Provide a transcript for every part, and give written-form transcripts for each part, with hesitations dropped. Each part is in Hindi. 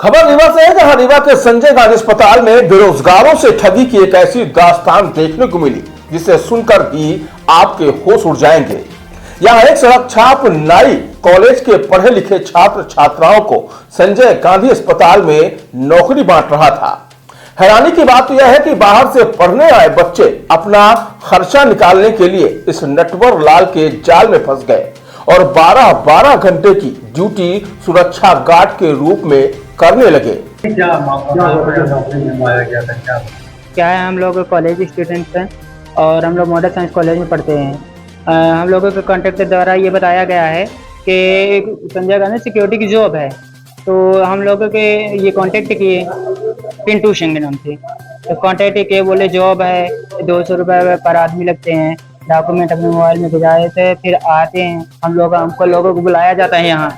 खबर रीवा से है, जहां रीवा के संजय गांधी अस्पताल में बेरोजगारों से ठगी की एक ऐसी दास्तान देखने को मिली जिसे सुनकर भी आपके होश उड़ जाएंगे। यहाँ एक सड़क छाप नाई कॉलेज के पढ़े लिखे छात्र छात्राओं को संजय गांधी अस्पताल में नौकरी बांट रहा था। हैरानी की बात यह है कि बाहर से पढ़ने आए बच्चे अपना खर्चा निकालने के लिए इस नटवर लाल के जाल में फंस गए और 12-12 घंटे की ड्यूटी सुरक्षा गार्ड के रूप में करने लगे। क्या है, हम लोग कॉलेज स्टूडेंट्स हैं और हम लोग मॉडल साइंस कॉलेज में पढ़ते हैं। हम लोगों के कॉन्टेक्ट के द्वारा ये बताया गया है कि संजय गांधी सिक्योरिटी की जॉब है, तो हम लोगों के ये कांटेक्ट किए पिंटू सिंह के नाम से। तो कांटेक्ट किए, बोले जॉब है, 200 रुपये पर आदमी लगते हैं, डॉक्यूमेंट अपने मोबाइल में भिजाए थे, फिर आते हैं हम लोग, हमको लोगों को बुलाया जाता है यहाँ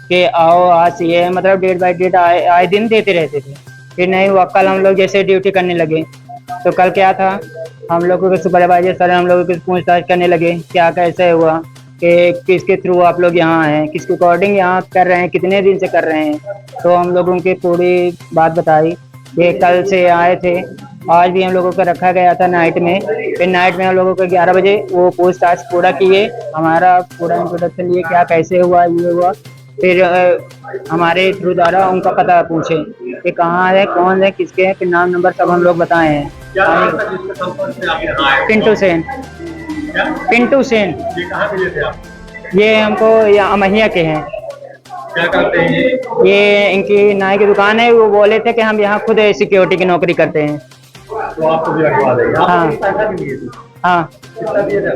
कि आओ आज ये मतलब डेट बाय डेट आए दिन देते रहते थे। फिर नहीं हुआ, कल हम लोग जैसे ड्यूटी करने लगे तो कल क्या था, हम लोगों के सुपरवाइजर सर हम लोगों की पूछताछ करने लगे क्या कैसे हुआ, कि किसके थ्रू आप लोग यहाँ हैं, किसके अकॉर्डिंग यहाँ कर रहे हैं, कितने दिन से कर रहे हैं। तो हम लोगों की पूरी बात बताई कि कल से आए थे, आज भी हम लोगों को रखा गया था नाइट में। फिर नाइट में हम लोगों को 11 बजे वो पूछताछ पूरा किए, हमारा पूरा इंट्रोडक्शन लिए क्या कैसे हुआ ये हुआ। फिर हमारे थ्रू द्वारा उनका पता पूछे कि कहाँ है, कौन है, किसके हैं, फिर नाम नंबर सब हम लोग बताए हैं। पिंटू सेन। पिंटू सेन ये हमको अमहिया के हैं। क्या करते हैं ये इनकी नाई की दुकान है, वो बोले थे कि हम यहाँ खुद सिक्योरिटी की नौकरी करते हैं। तो आपको भी रखवा देंगे। हाँ हाँ,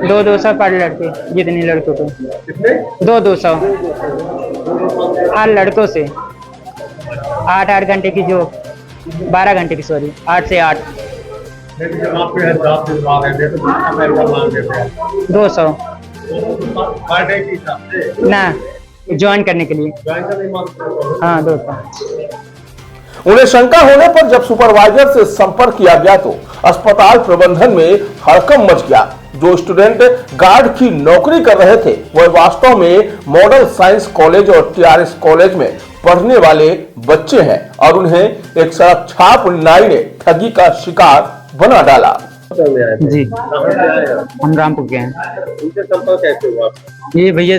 200 पर लड़के, जितने लड़कों को कितने 200 हर लड़कों से 8 घंटे की जो 12 घंटे की, सॉरी 8 से 8 जब आपके हिसाब से दिमाग है तो कितना पैसा मांग देते हैं 200 पर डे के हिसाब से ना ज्वाइन करने के लिए। ज्वाइन का नहीं मांगते। हाँ 200। उन्हें शंका होने पर जब सुपरवाइजर से संपर्क किया गया तो अस्पताल प्रबंधन में हड़कंप मच गया। जो स्टूडेंट गार्ड की नौकरी कर रहे थे वह वास्तव में मॉडल साइंस कॉलेज और टीआरएस कॉलेज में पढ़ने वाले बच्चे हैं और उन्हें एक सड़क छाप नाई ने ठगी का शिकार बना डाला। जी हम रामपुर के हैं। उनसे संपर्क कैसे हुआ? ये भैया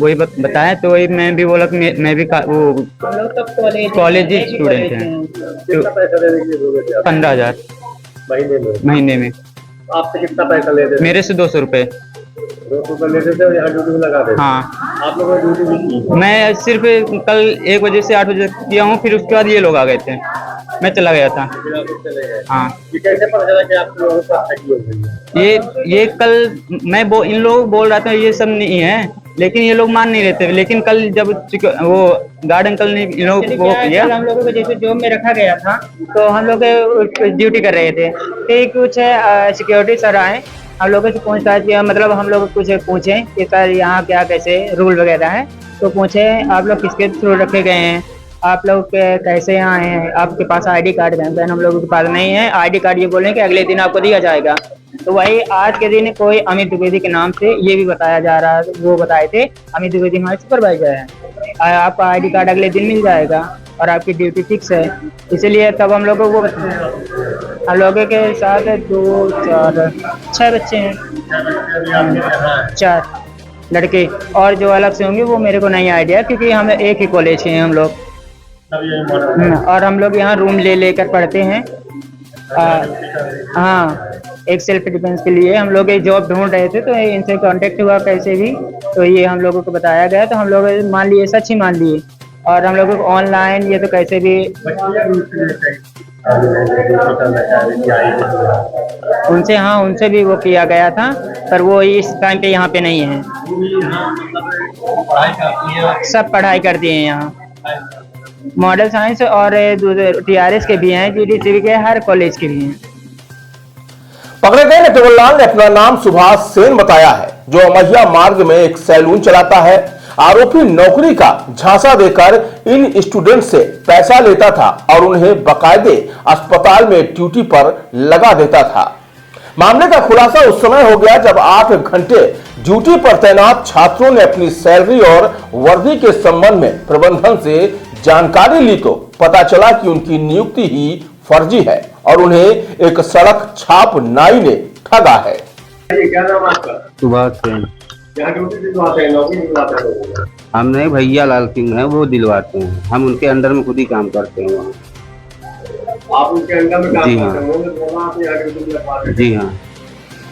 वही बताया, तो वही मैं भी बोला कि मैं भी वो कॉलेज स्टूडेंट हैं। कितना पैसा देने के लिए बोले थे आप? 15,000 महीने में। आपसे कितना पैसा लेते थे? मेरे से 200 रुपये। 200 रुपये लेते थे और यहाँ ड्यूटी में लगा देते? हाँ, आप लोगों ने ड्यूटी भी की? मैं सिर्फ कल 1 बजे से 8 बजे किया हूँ, फिर उसके बाद ये लोग आ गए थे, मैं चला गया था। फिर आप लोग चले गए? हाँ, ये कैसे पता चला कि आप लोगों का ठगी हो गई है? ये कल मैं इन लोग बोल रहा था ये सब नहीं है, लेकिन ये लोग मान नहीं रहे थे। लेकिन कल जब वो गार्ड अंकल ने इन लोगों को किया, हम लोगों को जैसे जॉब में रखा गया था तो हम लोग ड्यूटी कर रहे थे, फिर कुछ सिक्योरिटी सर आए, हम लोगों से पूछताछ किया, मतलब हम लोग कुछ पूछे कि सर यहाँ क्या कैसे रूल वगैरह है। तो पूछे आप लोग किसके थ्रू रखे गए हैं, आप लोग कैसे यहाँ आए हैं, आपके पास आईडी कार्ड है? हम लोगों के पास नहीं है आईडी कार्ड। ये बोले कि अगले दिन आपको दिया जाएगा। तो वही आज के दिन कोई अमित द्विवेदी के नाम से ये भी बताया जा रहा है, वो बताए थे अमित द्विवेदी हमारे सुपरवाइजर है, आपका आईडी कार्ड अगले दिन मिल जाएगा और आपकी ड्यूटी फिक्स है। इसलिए तब हम लोगों को हम लोगों के साथ 2 4 6 बच्चे हैं, 4 लड़के, और जो अलग से होंगे वो मेरे को नहीं आइडिया, क्योंकि हम एक ही कॉलेज के हैं हम लोग, और हम लोग यहाँ रूम लेकर पढ़ते हैं। हाँ, एक सेल्फ डिफेंस के लिए हम लोग एक जॉब ढूंढ रहे थे, तो इनसे कांटेक्ट हुआ कैसे भी, तो ये हम लोगों को बताया गया, तो हम लोग मान लिए, सच ही मान लिए। और हम लोगों को ऑनलाइन ये तो कैसे भी उनसे, हाँ उनसे भी वो किया गया था, पर वो इस टाइम पे यहाँ पे नहीं है। सब पढ़ाई करती हैं यहाँ, मॉडल साइंस और टीआरएस के भी हैं, जीडीसीबी के, हर कॉलेज के भी हैं। पकड़े गए नटवर लाल ने अपना नाम सुभाष सेन बताया है, जो अमहिया मार्ग में एक सैलून चलाता है। आरोपी नौकरी का झांसा देकर इन स्टूडेंट से पैसा लेता था और उन्हें बाकायदे अस्पताल में ड्यूटी पर लगा देता था। मामले का खुलासा उस समय हो गया जब 8 घंटे ड्यूटी पर तैनात छात्रों ने अपनी सैलरी और वर्दी के संबंध में प्रबंधन से जानकारी ली तो पता चला कि उनकी नियुक्ति ही फर्जी है और उन्हें एक सड़क छाप नाई ने ठगा है। ये क्या नाम आपका? सुभाष सिंह। यहाँ ड्यूटी दिलवाते हैं, नौकरी दिलवाते हैं लोगों को? हम नहीं, भैया लाल सिंह है, वो दिलवाते हैं। हम उनके अंडर में खुद ही काम करते हैं वहाँ। आप उनके अंडर में काम जी हाँ। करते हैं, उन्होंने बोला आप यहाँ ड्यूटी दिलवाते हैं? जी हाँ,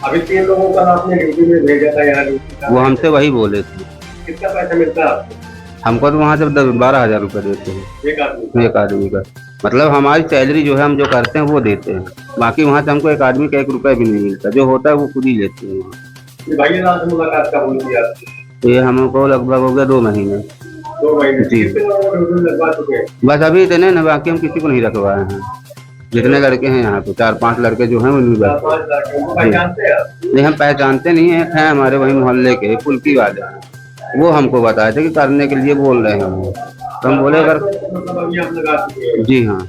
अभी 3 लोगों का आपने ड्यूटी में भेजा था यहाँ ड्यूटी का। वो हमसे वही बोले थे। कितना पैसा मिलता है आपको? हमको तो वहाँ से 12,000 रुपये देते हैं एक आदमी? एक आदमी का। मतलब हमारी सैलरी जो है हम जो करते हैं वो देते हैं, बाकी वहाँ से हमको एक आदमी का 1 रुपया भी नहीं मिलता। जो होता है वो खुद ही लेते हैं। ये भैया लाल से मुलाकात कब हुई थी आपकी? ये हमको लगभग हो गया 2 महीने। 2 महीने? जी। कितने लोगों को ड्यूटी में लगवा चुके हैं? बस अभी इतने ना, बाकी हम किसी को नहीं रखवाए हैं। जितने लड़के हैं यहाँ पे 4-5 लड़के जो हैं उनमें बस। 4-5 लड़के, उनको पहचानते हैं आप? नहीं, हम पहचानते नहीं है, हैं हमारे वही मोहल्ले के फुल्की वाले हैं। वो हमको बताए थे कि करने के लिए बोल रहे हैं हम, तो हम बोले अगर। मतलब अभी आप लगा चुके हैं? जी हाँ।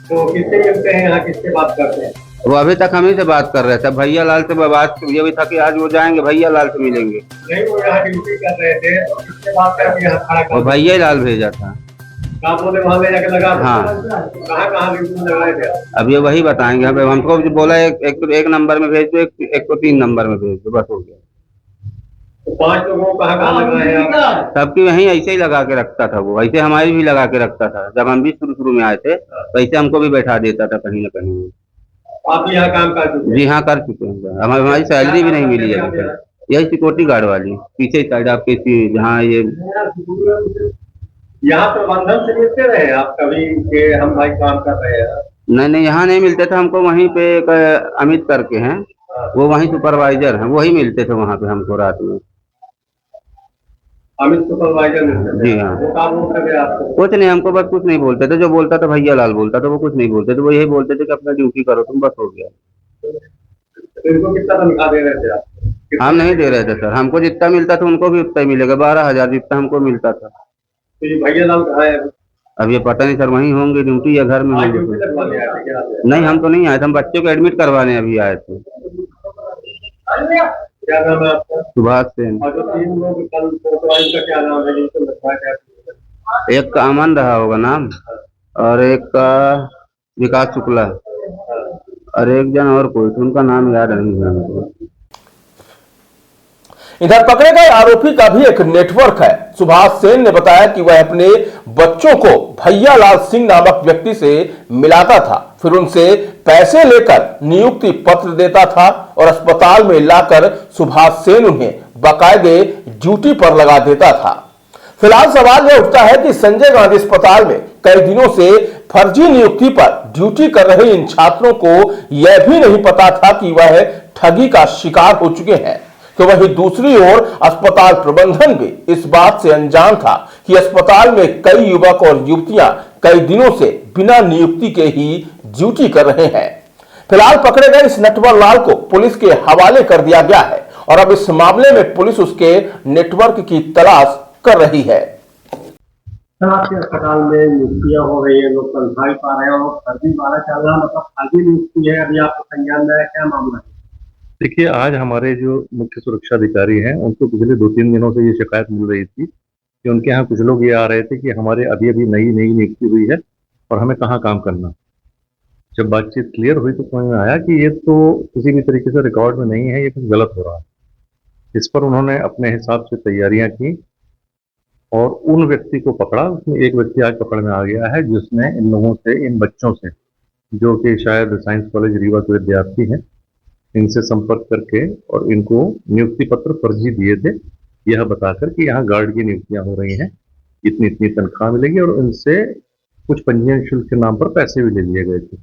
तो किससे मिलते हैं यहाँ, किससे बात करते हैं? वो अभी तक हम ही से बात कर रहे थे। भैया लाल से बात ये भी था कि आज वो जाएंगे, भैया लाल से मिलेंगे। नहीं, वो यहाँ ड्यूटी कर रहे थे तो किससे बात करके यहाँ खड़ा और कर? भैया लाल भेजा था। आप बोले वहाँ ले जाके लगा दो। हाँ। कहाँ ड्यूटी में लगाए थे आप? अब ये वही बताएंगे हमें। हमको जो बोला एक नंबर में भेज दो, एक को 3 नंबर में भेज दो, बस हो गया। तो 5 लोगों को कहाँ लगाए आप? सबकी वहीं ऐसे ही लगा के रखता था वो, ऐसे हमारी भी लगा के रखता था। जब हम भी शुरू में आए थे वैसे हमको भी बैठा देता था कहीं ना कहीं। आप यहाँ काम कर चुके हैं? जी हाँ, कर चुके हैं। हमारी सैलरी भी नहीं मिली अभी तक। यही सिक्योरिटी गार्ड वाली पीछे साइड आपके जहाँ ये। यहाँ प्रबंधन से मिलते रहे आप कभी के हम भाई काम कर रहे हैं? नहीं, यहाँ नहीं मिलते थे हमको। वहीं पे एक अमित करके हैं, वो वहीं सुपरवाइजर हैं, वही मिलते थे वहाँ पे हमको रात में। अमित सुपरवाइजर मिलते थे? जी हाँ। वो काम बोलते थे आपको? कुछ नहीं, हमको बस कुछ नहीं बोलते थे। जो बोलता था भैया लाल बोलता था, वो कुछ नहीं बोलते थे। वो यही बोलते थे कि अपना ड्यूटी करो तुम, बस हो गया। तो इनको कितना तनख्वाह दे रहे थे आप? हम नहीं दे रहे थे सर, हमको जितना मिलता था उनको भी उतना ही मिलेगा। 12,000 जितना हमको मिलता था। तो ये भैया लाल कहाँ है? अब ये पता नहीं सर, वहीं होंगे ड्यूटी या घर में आज होंगे। ड्यूटी लगवाने आए थे क्या? नहीं, हम तो नहीं आए थे, हम बच्चों को एडमिट करवाने अभी आए थे। क्या नाम है आपका? सुभाष सिंह। और जो 3 लोग कल फोटो आई, उनका क्या नाम है जिनको लगवाया गया? एक का अमन रहा होगा नाम, और एक का विकास शुक्ला, और एक जन और कोई था, उनका नाम याद नहीं है हमको। इधर पकड़े गए आरोपी का भी एक नेटवर्क है। सुभाष सेन ने बताया कि वह अपने बच्चों को भैया लाल सिंह नामक व्यक्ति से मिलाता था, फिर उनसे पैसे लेकर नियुक्ति पत्र देता था और अस्पताल में लाकर सुभाष सेन उन्हें बाकायदे ड्यूटी पर लगा देता था। फिलहाल सवाल यह उठता है कि संजय गांधी अस्पताल में कई दिनों से फर्जी नियुक्ति पर ड्यूटी कर रहे इन छात्रों को यह भी नहीं पता था कि वह ठगी का शिकार हो चुके हैं। तो वहीं दूसरी ओर अस्पताल प्रबंधन भी इस बात से अनजान था कि अस्पताल में कई युवक और युवतियां कई दिनों से बिना नियुक्ति के ही ड्यूटी कर रहे हैं। फिलहाल पकड़े गए इस नटवर लाल को पुलिस के हवाले कर दिया गया है और अब इस मामले में पुलिस उसके नेटवर्क की तलाश कर रही है। आपके अस्पताल में नियुक्तियां हो रही है, लोग तनख्वाह पा रहे हैं और फर्जी वाला चल रहा, मतलब फर्जी नियुक्ति है, अभी आपको संज्ञान में है, क्या मामला है? देखिए, आज हमारे जो मुख्य सुरक्षा अधिकारी हैं उनको पिछले 2-3 दिनों से ये शिकायत मिल रही थी कि उनके यहाँ कुछ लोग ये आ रहे थे कि हमारे अभी अभी नई नियुक्ति हुई है और हमें कहाँ काम करना। जब बातचीत क्लियर हुई तो समझ में आया कि ये तो किसी भी तरीके से रिकॉर्ड में नहीं है, ये कुछ गलत हो रहा है। इस पर उन्होंने अपने हिसाब से तैयारियां की और उन व्यक्ति को पकड़ा। उसमें एक व्यक्ति आज पकड़ में आ गया है जिसने इन लोगों से, इन बच्चों से, जो कि शायद साइंस कॉलेज रीवा के विद्यार्थी हैं, इनसे संपर्क करके और इनको नियुक्ति पत्र फर्जी दिए थे, यह बताकर कि यहाँ गार्ड की नियुक्तियां हो रही हैं, इतनी इतनी तनख्वाह मिलेगी, और इनसे कुछ पंजीयन शुल्क के नाम पर पैसे भी ले लिए गए थे।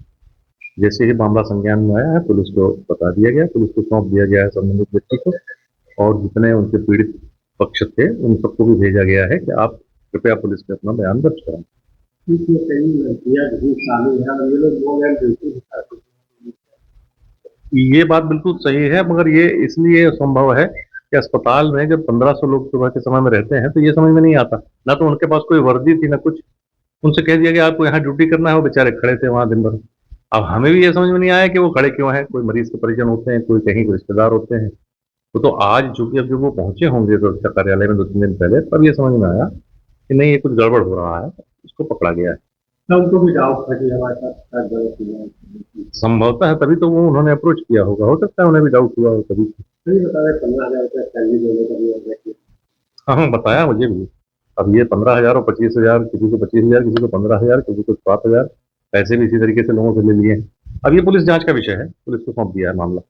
जैसे ही मामला संज्ञान में आया है पुलिस को बता दिया गया, पुलिस को सौंप दिया गया है संबंधित व्यक्ति को, और जितने उनके पीड़ित पक्ष थे उन सबको भी भेजा गया है कि आप कृपया पुलिस में अपना बयान दर्ज कराएं। ये बात बिल्कुल सही है, मगर ये इसलिए संभव है कि अस्पताल में जब 1500 लोग सुबह के समय में रहते हैं तो ये समझ में नहीं आता, ना तो उनके पास कोई वर्दी थी ना कुछ। उनसे कह दिया कि आपको यहाँ ड्यूटी करना है, वो बेचारे खड़े थे वहां दिन भर। अब हमें भी ये समझ में नहीं आया कि वो खड़े क्यों हैं। कोई मरीज के परिजन होते हैं, कोई कहीं के रिश्तेदार होते हैं। तो आज चूंकि अब जब वो पहुंचे होंगे सुरक्षा कार्यालय में 2-3 दिन पहले, तब ये समझ में आया कि नहीं, ये कुछ गड़बड़ हो रहा है, इसको पकड़ा गया है। तो उनको भी डाउट था कि हमारे साथ गलत हुआ है। संभवतः है, तभी तो वो उन्होंने अप्रोच किया होगा। हो सकता है उन्हें भी डाउट हुआ हो तभी। नहीं बता रहे 15,000 रुपये सैलरी देने का भी है। हाँ, बताया मुझे भी। अब ये 15,000 और 25,000, किसी को 25,000, किसी को 15,000, किसी को 7,000, पैसे भी इसी तरीके से लोगों से ले लिए हैं। अब ये पुलिस जांच का विषय है, पुलिस को सौंप दिया है मामला।